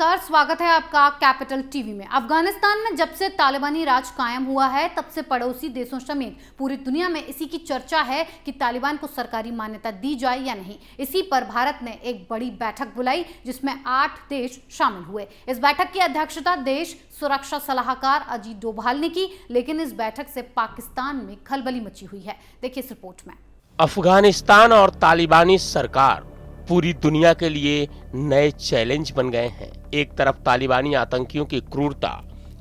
नमस्कार, स्वागत है आपका कैपिटल टीवी में। अफगानिस्तान में जब से तालिबानी राज कायम हुआ है तब से पड़ोसी देशों समेत पूरी दुनिया में इसी की चर्चा है कि तालिबान को सरकारी मान्यता दी जाए या नहीं। इसी पर भारत ने एक बड़ी बैठक बुलाई जिसमें 8 देश शामिल हुए। इस बैठक की अध्यक्षता देश सुरक्षा सलाहकार अजीत डोभाल ने की, लेकिन इस बैठक से पाकिस्तान में खलबली मची हुई है। देखिए इस रिपोर्ट में। अफगानिस्तान और तालिबानी सरकार पूरी दुनिया के लिए नए चैलेंज बन गए हैं। एक तरफ तालिबानी आतंकियों की क्रूरता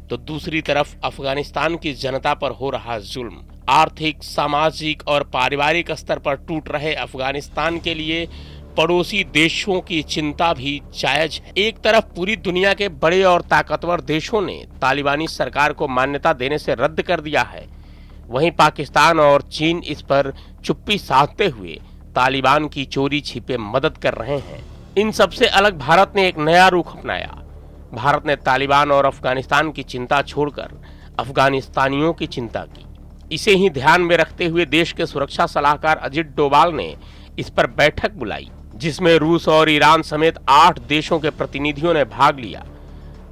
तो दूसरी तरफ अफगानिस्तान की जनता पर हो रहा जुल्म। आर्थिक, सामाजिक और पारिवारिक स्तर पर टूट रहे अफगानिस्तान के लिए पड़ोसी देशों की चिंता भी जायज है। एक तरफ पूरी दुनिया के बड़े और ताकतवर देशों ने तालिबानी सरकार को मान्यता देने से रद्द कर दिया है, वहीं पाकिस्तान और चीन इस पर चुप्पी साधते हुए तालिबान की चोरी छिपे मदद कर रहे हैं। इन सबसे अलग भारत ने एक नया रुख अपनाया। भारत ने तालिबान और अफगानिस्तान की चिंता छोड़कर अफगानिस्तानियों की चिंता की। इसे ही ध्यान में रखते हुए देश के सुरक्षा सलाहकार अजीत डोभाल ने इस पर बैठक बुलाई, जिसमें रूस और ईरान समेत 8 देशों के प्रतिनिधियों ने भाग लिया।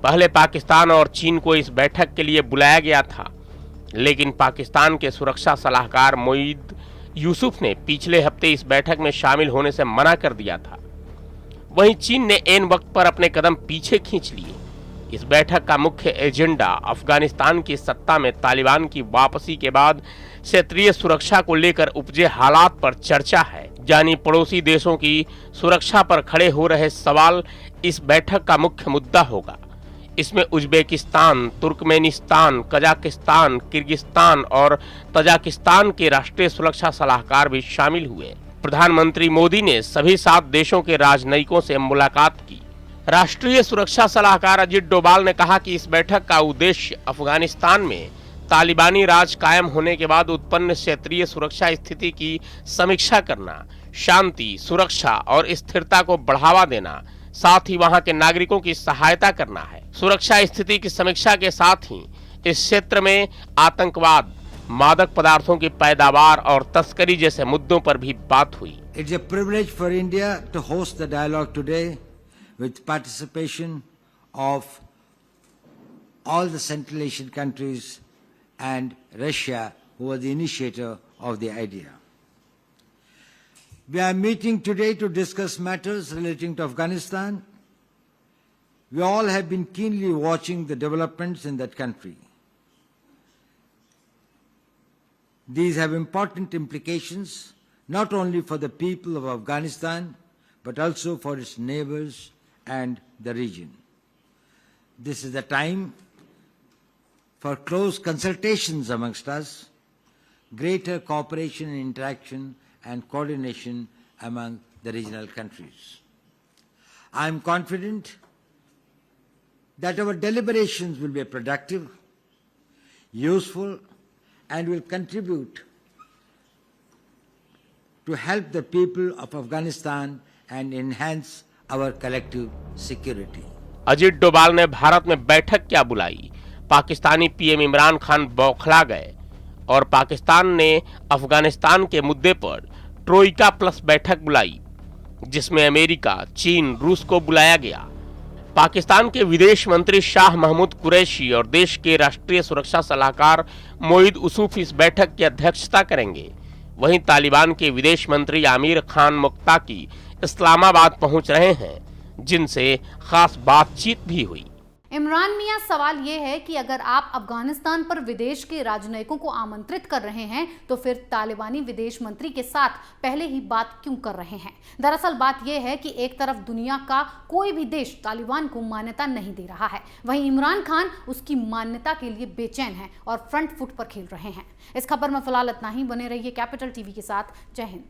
पहले पाकिस्तान और चीन को इस बैठक के लिए बुलाया गया था, लेकिन पाकिस्तान के सुरक्षा सलाहकार मोईद यूसुफ ने पिछले हफ्ते इस बैठक में शामिल होने से मना कर दिया था। वहीं चीन ने ऐन वक्त पर अपने कदम पीछे खींच लिए। इस बैठक का मुख्य एजेंडा अफगानिस्तान की सत्ता में तालिबान की वापसी के बाद क्षेत्रीय सुरक्षा को लेकर उपजे हालात पर चर्चा है, यानी पड़ोसी देशों की सुरक्षा पर खड़े हो रहे सवाल इस बैठक का मुख्य मुद्दा होगा। इसमें उज्बेकिस्तान, तुर्कमेनिस्तान, कजाकिस्तान, किर्गिस्तान और तजाकिस्तान के राष्ट्रीय सुरक्षा सलाहकार भी शामिल हुए। प्रधानमंत्री मोदी ने सभी 7 देशों के राजनयिकों से मुलाकात की। राष्ट्रीय सुरक्षा सलाहकार अजीत डोभाल ने कहा कि इस बैठक का उद्देश्य अफगानिस्तान में तालिबानी राज कायम होने के बाद उत्पन्न क्षेत्रीय सुरक्षा स्थिति की समीक्षा करना, शांति, सुरक्षा और स्थिरता को बढ़ावा देना, साथ ही वहां के नागरिकों की सहायता करना है। सुरक्षा स्थिति की समीक्षा के साथ ही इस क्षेत्र में आतंकवाद, मादक पदार्थों की पैदावार और तस्करी जैसे मुद्दों पर भी बात हुई। It's a privilege for India to host the dialogue today with participation of all the Central Asian countries and Russia, who was the initiator of the idea. We are meeting today to discuss matters relating to Afghanistan. We all have been keenly watching the developments in that country. These have important implications not only for the people of Afghanistan but also for its neighbors and the region. This is the time for close consultations amongst us, greater cooperation and interaction and coordination among the regional countries. I am confident that our deliberations will be productive, useful, and will contribute to help the people of Afghanistan and enhance our collective security. Ajit Doval ने भारत में बैठक क्या बुलाई? Pakistani PM Imran Khan बौखला गए और पाकिस्तान ने अफगानिस्तान के मुद्दे पर ट्रोइका प्लस बैठक बुलाई, जिसमें अमेरिका, चीन, रूस को बुलाया गया। पाकिस्तान के विदेश मंत्री शाह महमूद कुरैशी और देश के राष्ट्रीय सुरक्षा सलाहकार मोईद यूसुफ इस बैठक की अध्यक्षता करेंगे। वहीं तालिबान के विदेश मंत्री आमिर खान मुक्ताकी इस्लामाबाद पहुंच रहे हैं, जिनसे खास बातचीत भी हुई। इमरान मियां, सवाल यह है कि अगर आप अफगानिस्तान पर विदेश के राजनयिकों को आमंत्रित कर रहे हैं तो फिर तालिबानी विदेश मंत्री के साथ पहले ही बात क्यों कर रहे हैं? दरअसल बात यह है कि एक तरफ दुनिया का कोई भी देश तालिबान को मान्यता नहीं दे रहा है, वहीं इमरान खान उसकी मान्यता के लिए बेचैन हैं और फ्रंट फुट पर खेल रहे हैं। इस खबर में फिलहाल इतना ही। बने रहिए कैपिटल टीवी के साथ। जय हिंद।